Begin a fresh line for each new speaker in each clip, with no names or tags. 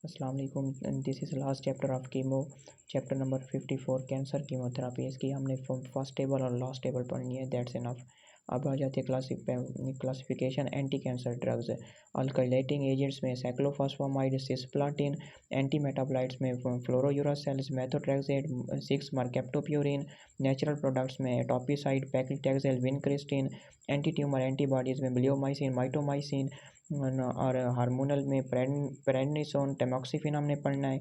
अस्सलाम वालेकुम। This is last chapter of chemo, chapter number 54 cancer chemotherapy. इसकी हमने फर्स्ट टेबल और लास्ट टेबल पढ़नी है, दैट्स इनफ। अब आ जाती है classification anti cancer drugs. Alkylating agents में साइक्लोफॉस्फामाइड, सिस्प्लाटिन, एंटी मेटाबोलाइट्स में fluorouracils, methotrexate, 6 mercaptopurine, natural products में etoposide, paclitaxel, vincristine, anti tumour antibodies में ब्लियोमाइसिन, माइटोमाइसिन, और हार्मोनल में प्रेडनिसोन, टैमोक्सिफिन हमने पढ़ना है।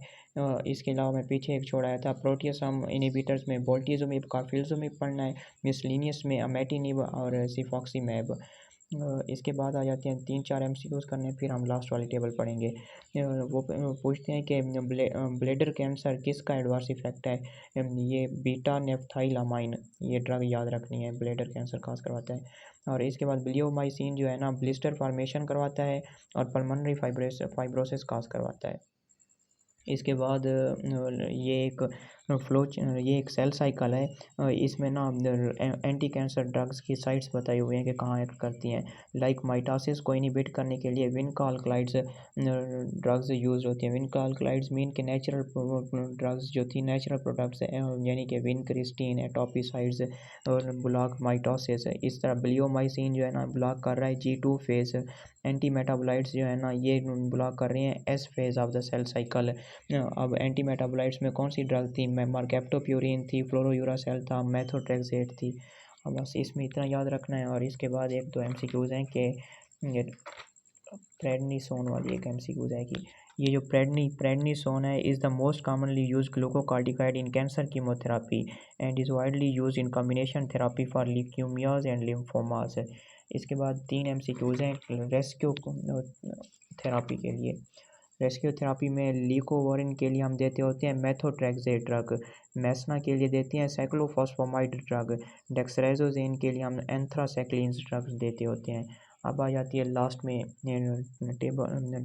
इसके अलावा मैं पीछे एक छोड़ाया था, प्रोटियोसम इनहिबिटर्स में बोल्टिज़ुमेब, कार्फिलज़ुमेब पढ़ना है। मिसलिनियस में अमेटिनिब और सिफॉक्सीमैब। इसके बाद आ जाते हैं 3-4 एमसीक्यूज़ करने, फिर हम लास्ट वाली टेबल पढ़ेंगे। वो पूछते हैं कि ब्लैडर कैंसर किसका एडवर्स इफेक्ट है। ये बीटा नेफ्थाइलामाइन, ये ड्रग याद रखनी है, ब्लैडर कैंसर खास करवाता है। और इसके बाद ब्लियोमाइसिन जो है ना, ब्लिस्टर फॉर्मेशन करवाता है और पल्मोनरी फाइब्रोसिस काज करवाता है। इसके बाद ये एक सेल साइकिल है। इसमें ना एंटी कैंसर ड्रग्स की साइट्स बताई हुई हैं कि कहाँ एक्ट करती हैं। लाइक माइटोसिस को इनहिबिट करने के लिए विनका अल्कलाइड्स ड्रग्स यूज होती हैं। विनका अल्कलाइड्स मीन के नेचुरल ड्रग्स जो थी, नेचुरल प्रोडक्ट्स यानी कि विनक्रिस्टिन, एटोपिसाइड्स और ब्लॉक माइटोसिस। इस तरह ब्लियोमाइसिन जो है ना ब्लॉक कर रहा है G2 फेज। एंटी मेटाबोलाइट्स जो है ना ये ब्लॉक कर रहे हैं S phase of the cell cycle. अब एंटी मेटाबोलाइट्स में कौन सी ड्रग थी, मर्केप्टोप्यूरिन थी, फ्लोरोयूरासेल था, मेथोट्रेक्सेट थी। अब बस इसमें इतना याद रखना है। और इसके बाद एक दो एमसीक्यूज़ हैं कि ये प्रेडनिसोन वाली एक एमसीक्यूज़ है कि ये जो प्रेडनिसोन है is the most commonly use glucocorticoid in cancer chemotherapy and is widely use in combination therapy for leukaemias and lymphomas. इसके बाद 3 एमसीक्यूज़ हैं रेस्क्यू थेरापी के लिए। रेस्क्यू थेरापी में ल्यूकोवरिन के लिए हम देते होते हैं मेथोट्रेक्सेट ड्रग, मैसना के लिए देते हैं साइक्लोफॉस्फामाइड ड्रग, डेक्सरेजोजेन के लिए हम एंथ्रासाइक्लिन्स ड्रग्स देते होते हैं। अब आ जाती है लास्ट में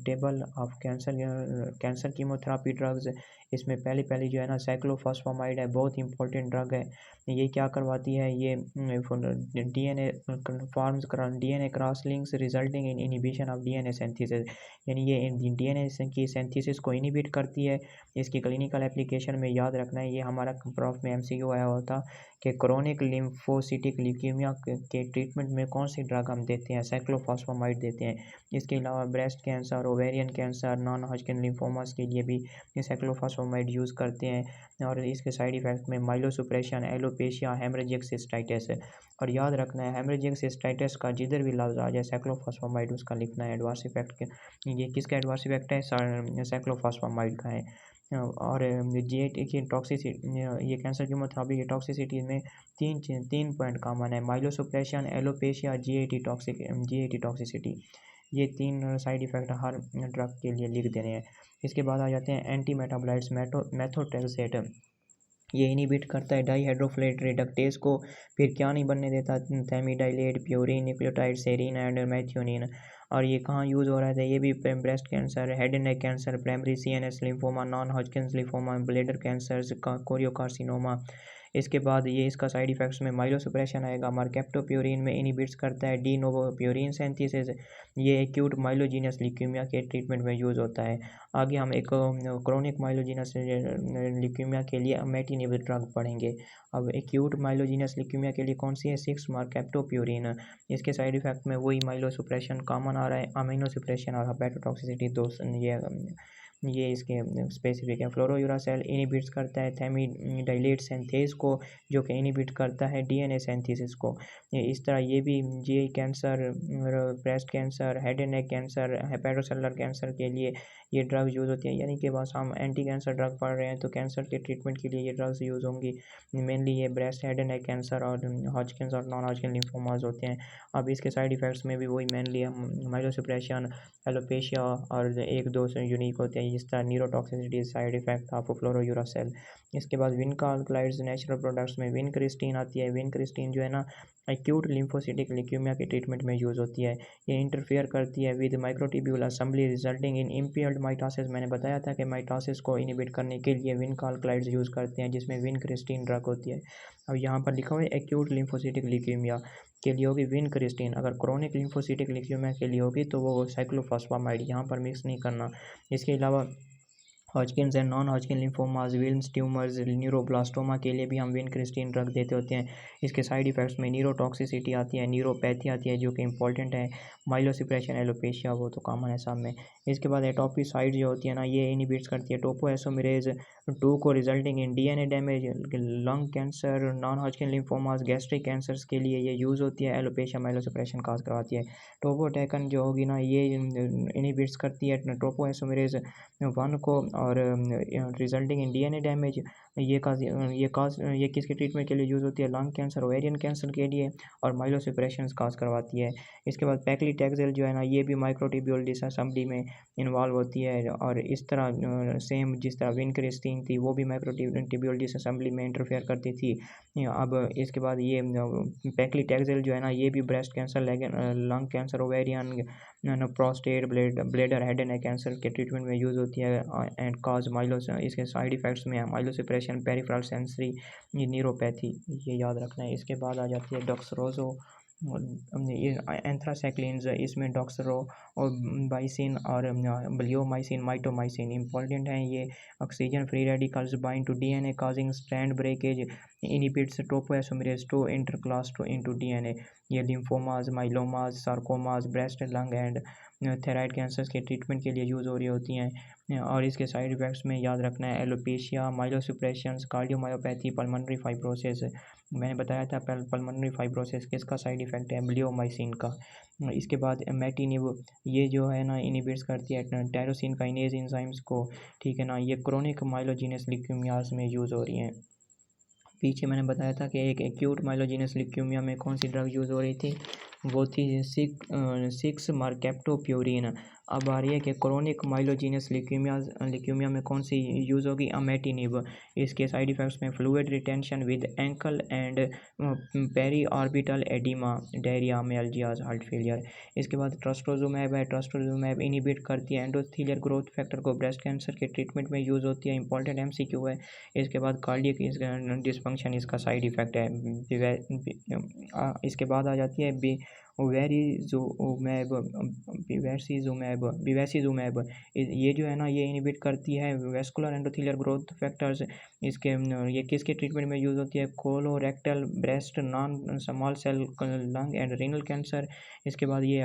table of cancer chemotherapy drugs. इसमें पहली जो है ना साइक्लोफॉस्फामाइड है, बहुत इंपॉर्टेंट ड्रग है। ये क्या करवाती है, ये DNA cross links resulting in inhibition of DNA synthesis, यानी ये डीएनए की सिंथेसिस को इनहिबिट करती है। इसकी क्लिनिकल एप्लीकेशन में याद रखना है, ये हमारा प्रॉफ में एमसीक्यू आया हुआ था कि क्रोनिक लिम्फोसिटिक ल्यूकेमिया के ट्रीटमेंट में कौन सी ड्रग हम देते हैं, साइक्लोफॉस्फामाइड देते हैं। इसके अलावा breast cancer, ovarian cancer, non Hodgkin lymphomas के लिए भी ये साइक्लोफॉस्फामाइड यूज़ करते हैं। और इसके साइड इफ़ेक्ट में माइलोसुप्रेशन, एलोपेशिया, हेमरेजिक सिस्टाइटिस। और याद रखना है हेमरेजिक सिस्टाइटिस का जिधर भी लफ्ज़ आ जाए साइक्लोफॉस्फामाइड उसका लिखना है। एडवर्स इफेक्ट के ये किसका एडवर्स इफेक्ट है, साइक्लोफॉस्फामाइड का है। और G8 की टॉक्सिसिटी, ये कैंसर कीमोथेरापी की टॉक्सिसिटी में तीन पॉइंट कॉमन है, माइलोसुप्रेशन, एलोपेशिया, G8 टॉक्सिसिटी। ये 3 साइड इफ़ेक्ट हर ड्रग के लिए लिख देने हैं। इसके बाद आ जाते हैं एंटी मेटाबोलाइट्स, मेथोट्रेक्सेट। ये इनहिबिट करता है डाईहाइड्रोफोलेट रिडक्टेज को, फिर क्या नहीं बनने देता, thymidylate, purine, nucleotide, serine and methionine. और ये कहाँ यूज़ हो रहा था, ये भी breast cancer, head and neck cancer, primary CNS lymphoma, non Hodgkin's lymphoma, bladder cancer, choriocarcinoma. इसके बाद ये इसका साइड इफ़ेक्ट्स में माइलोसुप्रेशन आएगा, मर्केप्टोप्यूरिन में इनहिबिट्स करता है डी नोवो प्यूरिन सिंथेसिस। ये एक्यूट माइलोजीनियस ल्यूकेमिया के ट्रीटमेंट में यूज़ होता है। आगे हम एक क्रोनिक माइलोजीनस ल्यूकेमिया के लिए अमेटिनिब ड्रग पढ़ेंगे। अब एक्यूट माइलोजीनस ल्यूकेमिया के लिए कौन सी है, 6 मर्केप्टोप्यूरिन। इसके साइड इफ़ेक्ट में वही माइलोसुप्रेशन कॉमन आ रहा है, अमीनोसुप्रेशन और हेपेटोटॉक्सिसिटी दो ये इसके स्पेसिफिक है। फ्लोरोयूरासेल इनहिबिट्स करता है थैमिडाइलेट सिंथेज को, जो कि इनहिबिट करता है डीएनए सिंथेसिस को। इस तरह ये भी GI cancer, breast cancer, head and neck cancer, hepatocellular cancer के लिए ये ड्रग्स यूज़ होती हैं। यानी कि बस हम एंटी कैंसर ड्रग पढ़ रहे हैं तो कैंसर के ट्रीटमेंट के लिए ये ड्रग्स यूज़ होंगी। मेनली ये breast, head and neck cancer और हॉजकिन्स और नॉन हॉजकिन लिम्फोमास होते हैं। अब इसके साइड इफ़ेक्ट्स में भी वही मेनली हम माइलोसुप्रेशन, एलोपेशिया और एक दो से यूनिक होते हैं, जिस तरह न्यूरोटॉक्सिसिटी साइड इफेक्ट ऑफ फ्लोरोयूरासेल। इसके बाद विनका अल्कलाइड्स नेचुरल प्रोडक्ट्स में विनक्रिस्टिन आती है। विनक्रिस्टिन जो है ना एक्यूट लिम्फोसिटिक ल्यूकेमिया के ट्रीटमेंट में यूज़ होती है। ये इंटरफेयर करती है with microtubule assembly resulting in impaired mitosis. मैंने बताया था कि माइटोसिस को इनहिबिट करने के लिए विनका अल्कलाइड्स यूज़ करते हैं, जिसमें विनक्रिस्टिन ड्रग होती है। अब यहाँ पर लिखा हुआ है एक्यूट लिम्फोसिटिक ल्यूकेमिया के लिए होगी विनक्रिस्टिन, अगर क्रोनिक लिम्फोसिटिक ल्यूकेमिया के लिए होगी तो वो साइक्लोफॉस्फामाइड, यहाँ पर मिक्स नहीं करना। इसके अलावा Hodgkin's and non Hodgkin lymphomas, Wilms tumours, neuroblastoma के लिए भी हम विनक्रिस्टीन ड्रग देते होते हैं। इसके साइड इफ़ेक्ट्स में न्यूरोटॉक्सिसिटी आती है, न्यूरोपैथी आती है जो कि इंपॉर्टेंट है, माइलोसप्रेशन, एलोपेशिया वो तो कॉमन है सब में। इसके बाद एटोपिसाइड जो होती है ना ये इनहिबिट्स करती है टोपोएसोमेरेज 2 को, resulting in DNA damage, lung cancer, non Hodgkin lymphomas, gastric cancers के लिए ये यूज़ होती है। एलोपेशिया माइलोसप्रेशन काज करवाती है। टोपोटेकन जो होगी ना ये इनहिबिट्स करती है टोपोएसोमेरेज 1 को और रिजल्टिंग इन डीएनए डैमेज। ये किसके ट्रीटमेंट के लिए यूज़ होती है? लंग कैंसर, ओवेरियन कैंसर के लिए और माइलोसप्रेशन काज करवाती है। इसके बाद पैक्लीटैक्सेल जो है ना ये भी माइक्रोट्यूब्यूल डिसअसेंबली में इन्वॉल्व होती है और इस तरह सेम जिस तरह विनक्रिस्टीन थी वो भी माइक्रोट्यूब्यूल डिसअसेंबली में इंटरफेयर करती थी। अब इसके बाद ये पैक्लीटैक्सेल जो है ना ये भी breast cancer, lung cancer, ovarian, prostate, bladder, head and neck cancer के ट्रीटमेंट में यूज़ होती है एंड काज माइलोस। इसके साइड इफ़ेक्ट्स में माइलोसप्रेशन, पेरिफेरल सेंसरी न्यूरोपैथी, ये याद रखना है। इसके बाद आ जाती है डॉक्सरोजो, ये एंथ्रासाइक्लिन्स, इसमें डॉक्सरो और बाइसिन और ब्लियोमाइसिन, माइटोमाइसिन इंपॉर्टेंट हैं। ये oxygen free radicals bind to DNA causing strand breakage, inhibits topoisomerase 2 interclass to into DNA. ये lymphomas, myelomas, sarcomas, breast, lung and thyroid cancers के ट्रीटमेंट के लिए यूज़ हो रही होती हैं और इसके साइड इफ़ेक्ट्स में याद रखना है एलोपेशिया, माइलोसप्रेशंस, कार्डियोमायोपैथी, पल्मोनरी फाइब्रोसिस। मैंने बताया था पल्मोनरी फाइब्रोसिस किसका साइड इफ़ेक्ट है? ब्लियोमाइसिन का। इसके बाद इमैटिनिब, ये जो है ना इनहिबिट्स करती है टायरोसिन काइनेज एंजाइम्स को, ठीक है ना। ये क्रोनिक माइलोजेनस ल्यूकेमियाज में यूज़ हो रही हैं। पीछे मैंने बताया था कि एक एक्यूट माइलोजेनस ल्यूकेमिया में कौन सी ड्रग यूज़ हो रही थी? वो थी सिक्स मार्केप्टोप्यूरिन। अब आ रही है कि क्रोनिक माइलोजेनस ल्यूकेमिया में कौन सी यूज़ होगी? अमेटिनिब। इसके साइड इफ़ेक्ट्स में fluid retention with ankle and peri orbital oedema, diarrhoea, myalgias, heart failure. इसके बाद ट्रस्टोजुमैब है। ट्रस्टोजुमैब इनहिबिट करती है एंडोथेलियल ग्रोथ फैक्टर को, ब्रेस्ट कैंसर के ट्रीटमेंट में यूज़ होती है। इंपॉर्टेंट एमसीक्यू है। इसके बाद कार्डियक डिसफंक्शन इसका साइड इफ़ेक्ट है। इसके बाद आ जाती है बिवैसिजुमैब। ये जो है ना ये इनहिबिट करती है वेस्कुलर एंडोथेलियल ग्रोथ फैक्टर्स। ये किसके ट्रीटमेंट में यूज़ होती है? Colorectal, breast, non small cell lung and renal cancer. इसके बाद ये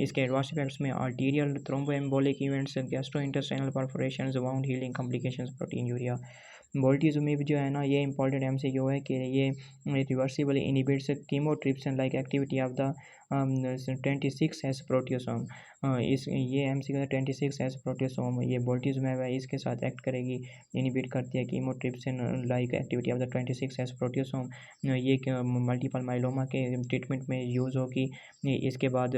इसके एडवर्स इफेक्ट्स में arterial thromboembolic events, gastrointestinal perforations, wound healing complications, proteinuria. Bortezomib जो है ना ये इंपॉर्टेंट एमसीक्यू है कि ये reversible inhibits chymotrypsin like activity of the 26S proteasome. ये एमसीक्यू 26S प्रोटियोसोम, ये बोल्टिजुमेब है इसके साथ एक्ट करेगी, इनहिबिट करती है chymotrypsin like activity of the 26S proteasome. ये मल्टीपल माइलोमा के ट्रीटमेंट में यूज़ होगी। इसके बाद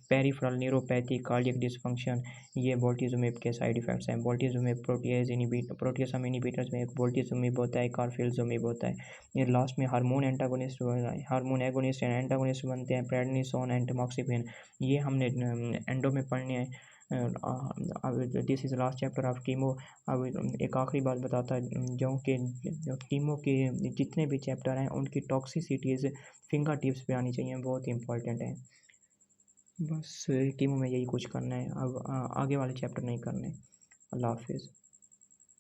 पेरिफेरल न्यूरोपैथी, कार्डियक डिसफंक्शन, ये बोल्टिजुमेब के साइड इफ़ेक्ट्स हैं। बोल्टिजुमेब प्रोटियोसोम इनहिबिटर्स में एक बोल्टिजुमेब होता है, कार्फिलजुमेब होता है। ये लास्ट में हार्मोन एगोनिस्ट एंड एंटागोनिस्ट बनते हैं, प्रेडनिसोन एंड टैमोक्सिफेन। ये हमने एंडो में पढ़ने हैं। This is last chapter of chemo. अब एक आखिरी बात बताता जाऊँ कि कीमो के जितने भी चैप्टर हैं उनकी टॉक्सिसिटीज़ फिंगर टिप्स पे आनी चाहिए, बहुत इंपॉर्टेंट है। बस कीमो में यही कुछ करना है, अब आगे वाले चैप्टर नहीं करने। अल्लाह हाफिज़।